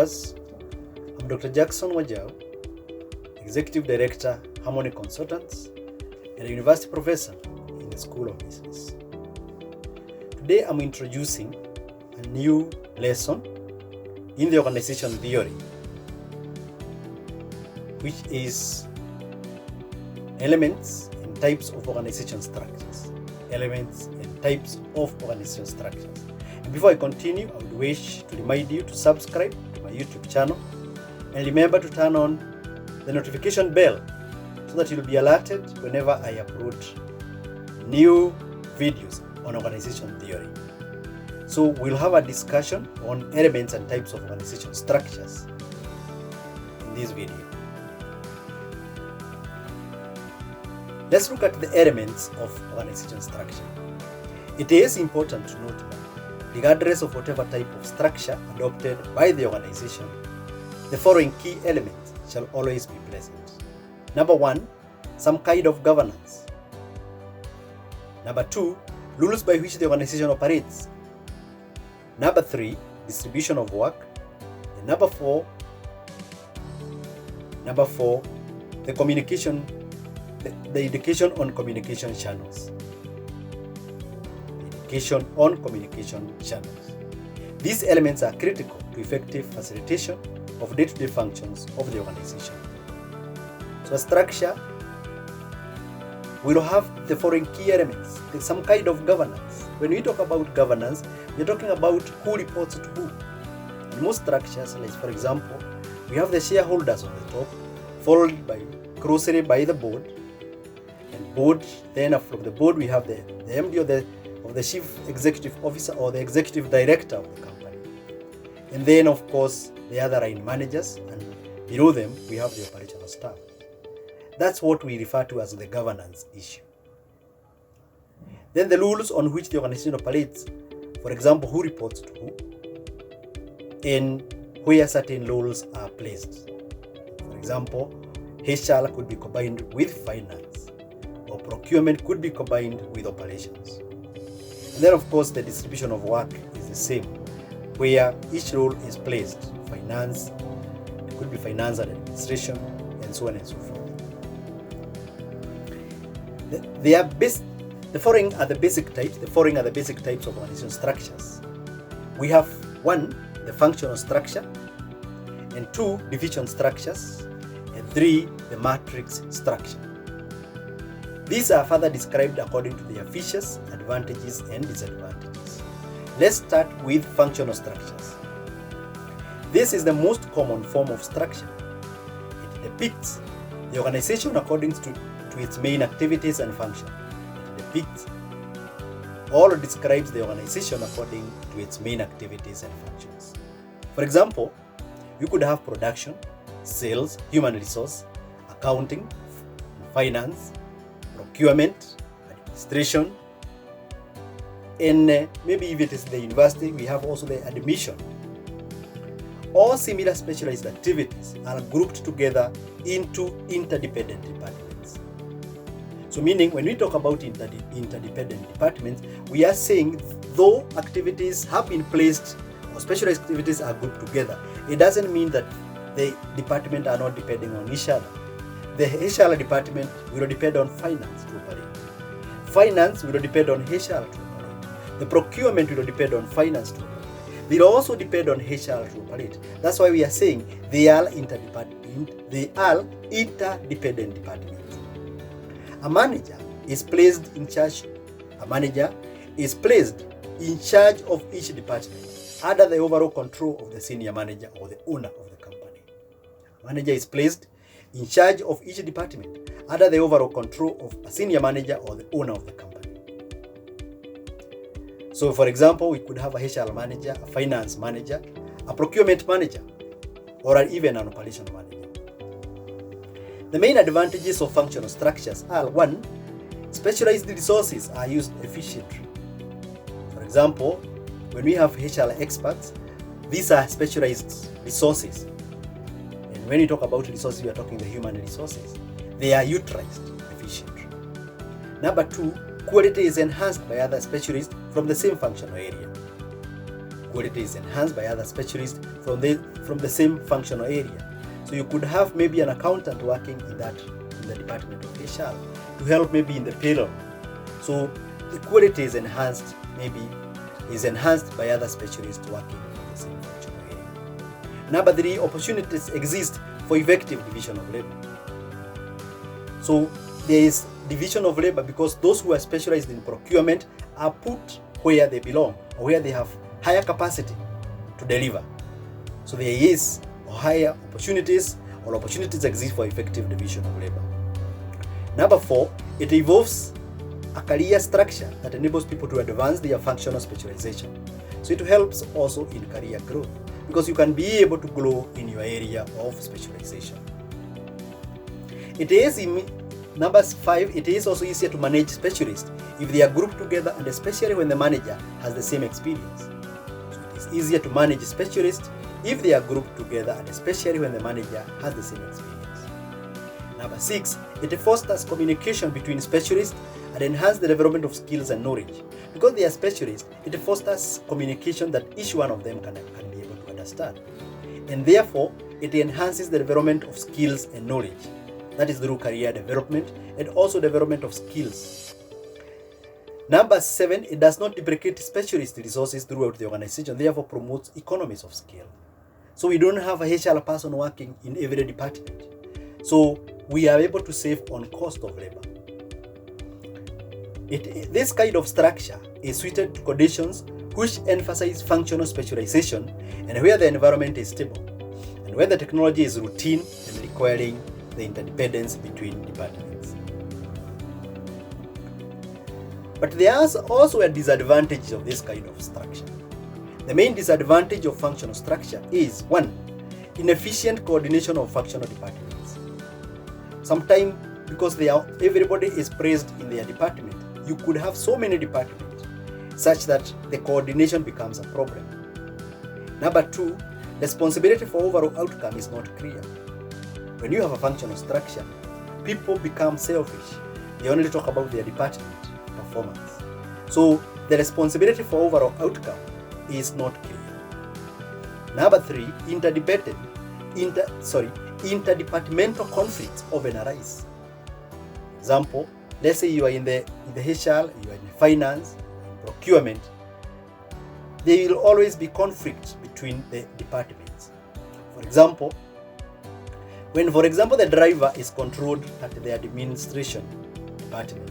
viewers, I'm Dr. Jackson Wajau, Executive Director, Harmony Consultants, and a University Professor in the School of Business. Today I'm introducing a new lesson in the organization theory, which is elements and types of organization structures. Elements and types of organization structures. And before I continue, I would wish to remind you to subscribe to my YouTube channel and remember to turn on the notification bell so that you'll be alerted whenever I upload new videos on organization theory. So we'll have a discussion on elements and types of organization structures in this video. Let's look at the elements of organization structure. It is important to note that regardless of whatever type of structure adopted by the organization, the following key elements shall always be present. Number 1, some kind of governance. Number 2, rules by which the organization operates. Number 3, distribution of work. And number 4, the communication, the education on communication channels. Education on communication channels. These elements are critical to effective facilitation of day-to-day functions of the organization. So a structure will have the following key elements. There's some kind of governance. When we talk about governance, we're talking about who reports to who. In most structures, like for example, we have the shareholders on the top, followed by closely by the board. And board, then from the board we have the MD of the chief executive officer or the executive director of the company. And then of course the other line managers, and below them we have the operational staff. That's what we refer to as the governance issue. Then the rules on which the organization operates, for example, who reports to who, and where certain roles are placed. For example, HR could be combined with finance, or procurement could be combined with operations. And then of course the distribution of work is the same, where each role is placed. Finance, it could be finance and administration, and so on and so forth. The following are the basic types. The following are the basic types of organization structures. We have 1, the functional structure, and 2, division structures, and 3, the matrix structure. These are further described according to their features, advantages, and disadvantages. Let's start with functional structures. This is the most common form of structure. It depicts the organization according to its main activities and functions. It depicts or describes the organization according to its main activities and functions. For example, you could have production, sales, human resource, accounting, finance, procurement, administration, and maybe if it is the university, we have also the admission. All similar specialized activities are grouped together into interdependent departments. So meaning when we talk about interdependent departments, we are saying though activities have been placed or specialized activities are grouped together, it doesn't mean that the departments are not depending on each other. The HR department will depend on finance to operate. Finance will depend on HR to operate. The procurement will depend on finance to operate. They will also depend on HR to operate. That's why we are saying they are interdependent departments. A manager is placed in charge. A manager is placed in charge of each department under the overall control of the senior manager or the owner of the company. A manager is placed in charge of each department under the overall control of a senior manager or the owner of the company. So for example, we could have a HR manager, a finance manager, a procurement manager, or even an operation manager. The main advantages of functional structures are 1, specialized resources are used efficiently. For example, when we have HR experts, these are specialized resources. And when you talk about resources, we are talking the human resources. They are utilized efficiently. Number 2, quality is enhanced by other specialists from the same functional area. Quality is enhanced by other specialists from from the same functional area. So you could have maybe an accountant working in the department of HR to help maybe in the payroll. So the quality is enhanced by other specialists working in the same functional area. Number 3, opportunities exist for effective division of labor. So there is division of labor because those who are specialized in procurement are put where they belong or where they have higher capacity to deliver. So there is higher opportunities exist for effective division of labor. Number 4, it involves a career structure that enables people to advance their functional specialization. So it helps also in career growth because you can be able to grow in your area of specialization. Number 5, it is also easier to manage specialists if they are grouped together and especially when the manager has the same experience. So it is easier to manage specialists if they are grouped together and especially when the manager has the same experience. Number 6, it fosters communication between specialists and enhances the development of skills and knowledge. Because they are specialists, it fosters communication that each one of them can be able to understand. And therefore, it enhances the development of skills and knowledge. That is through career development and also development of skills. Number 7, it does not duplicate specialist resources throughout the organization, therefore promotes economies of scale. So we don't have a HR person working in every department. So we are able to save on cost of labor. This kind of structure is suited to conditions which emphasize functional specialization and where the environment is stable and where the technology is routine and requiring the interdependence between departments. But there are also a disadvantage of this kind of structure. The main disadvantage of functional structure is 1, inefficient coordination of functional departments. Sometimes because everybody is praised in their department, you could have so many departments such that the coordination becomes a problem. Number 2, responsibility for overall outcome is not clear. When you have a functional structure, people become selfish. They only talk about their department performance. So the responsibility for overall outcome is not clear. Number 3, interdepartmental conflicts often arise. Example, let's say you are in the HR, you are in finance, procurement. There will always be conflicts between the departments. For example, when the driver is controlled at the administration department,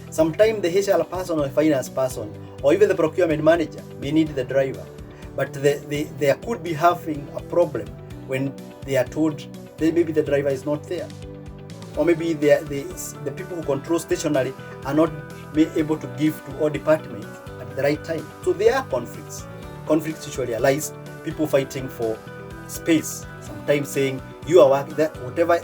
sometimes the HR person or the finance person or even the procurement manager may need the driver, but they could be having a problem when they are told that maybe the driver is not there, or maybe the people who control stationery are not able to give to all departments at the right time. So there are conflicts. Conflicts usually arise, people fighting for space, sometimes saying you are working that whatever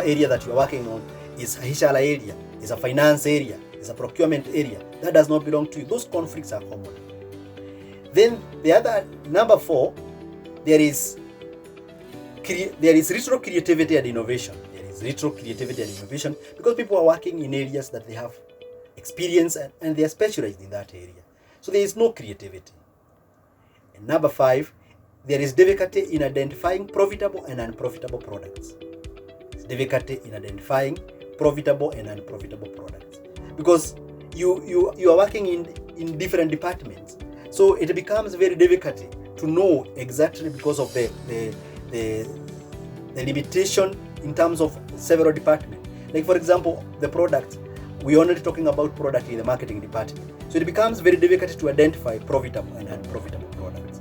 area that you are working on is a HR area, is a finance area, is a procurement area. That does not belong to you. Those conflicts are common. Then the other, number 4, there is retro creativity and innovation. There is retro creativity and innovation because people are working in areas that they have experience and they are specialized in that area. So there is no creativity. And number 5, there is difficulty in identifying profitable and unprofitable products. It's difficulty in identifying profitable and unprofitable products because you are working in different departments. So it becomes very difficult to know exactly because of the limitation in terms of several departments. Like for example, the product, we're only talking about product in the marketing department. So it becomes very difficult to identify profitable and unprofitable products.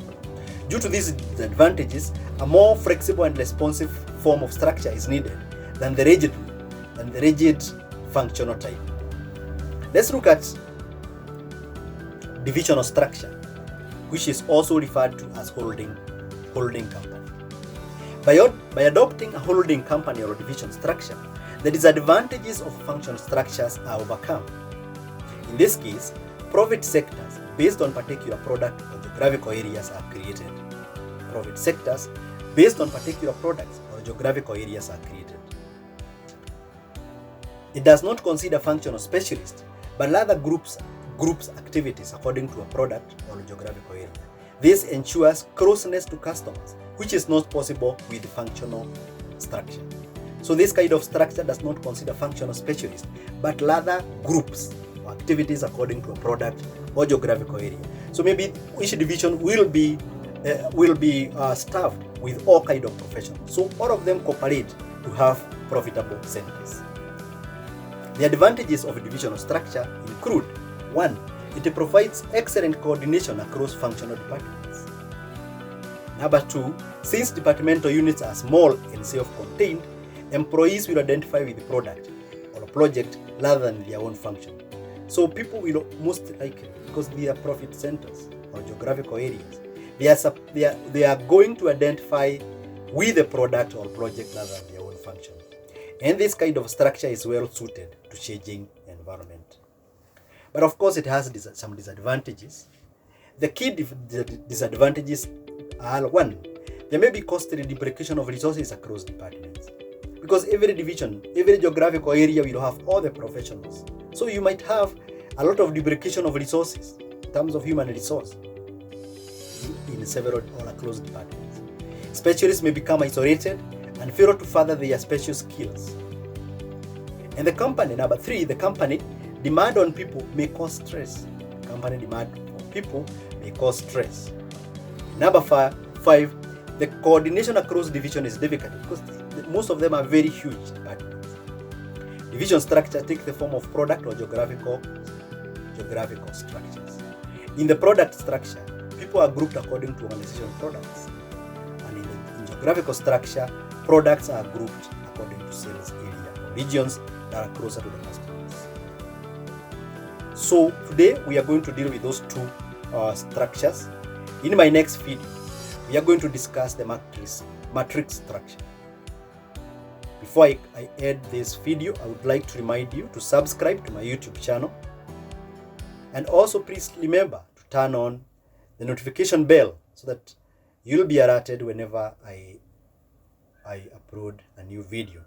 Due to these advantages, a more flexible and responsive form of structure is needed than the rigid functional type. Let's look at divisional structure, which is also referred to as holding company. By adopting a holding company or division structure, the disadvantages of functional structures are overcome. In this case, profit sectors based on particular product or geographical areas are created. Profit sectors based on particular products or geographical areas are created. It does not consider functional specialists, but rather groups activities according to a product or a geographical area. This ensures closeness to customers which is not possible with the functional structure. So this kind of structure does not consider functional specialists, but rather groups or activities according to a product or geographical area. So maybe each division will be staffed with all kind of professionals. So all of them cooperate to have profitable centers. The advantages of a divisional structure include: 1. It provides excellent coordination across functional departments. Number 2, since departmental units are small and self-contained, employees will identify with the product or a project rather than their own function. So people will most likely, because they are profit centers or geographical areas, they are going to identify with the product or project rather than their own function. And this kind of structure is well suited to changing environment. But of course, it has some disadvantages. The key disadvantages are: 1, there may be costly duplication of resources across departments, because every division, every geographical area will have all the professionals. So you might have a lot of duplication of resources in terms of human resource in several or across departments. Specialists may become isolated and fail to further their special skills. And the company, number 3, the company demand on people may cause stress. Company demand for people may cause stress. Number 5, the coordination across division is difficult because most of them are very huge departments. Division structure takes the form of product or geographical structures. In the product structure, people are grouped according to organization products. And in geographical structure, products are grouped according to sales area or regions that are closer to the customers. So today we are going to deal with those two structures. In my next video, we are going to discuss the matrix structure. Before I end this video, I would like to remind you to subscribe to my YouTube channel. And also please remember to turn on the notification bell so that you'll be alerted whenever I upload a new video.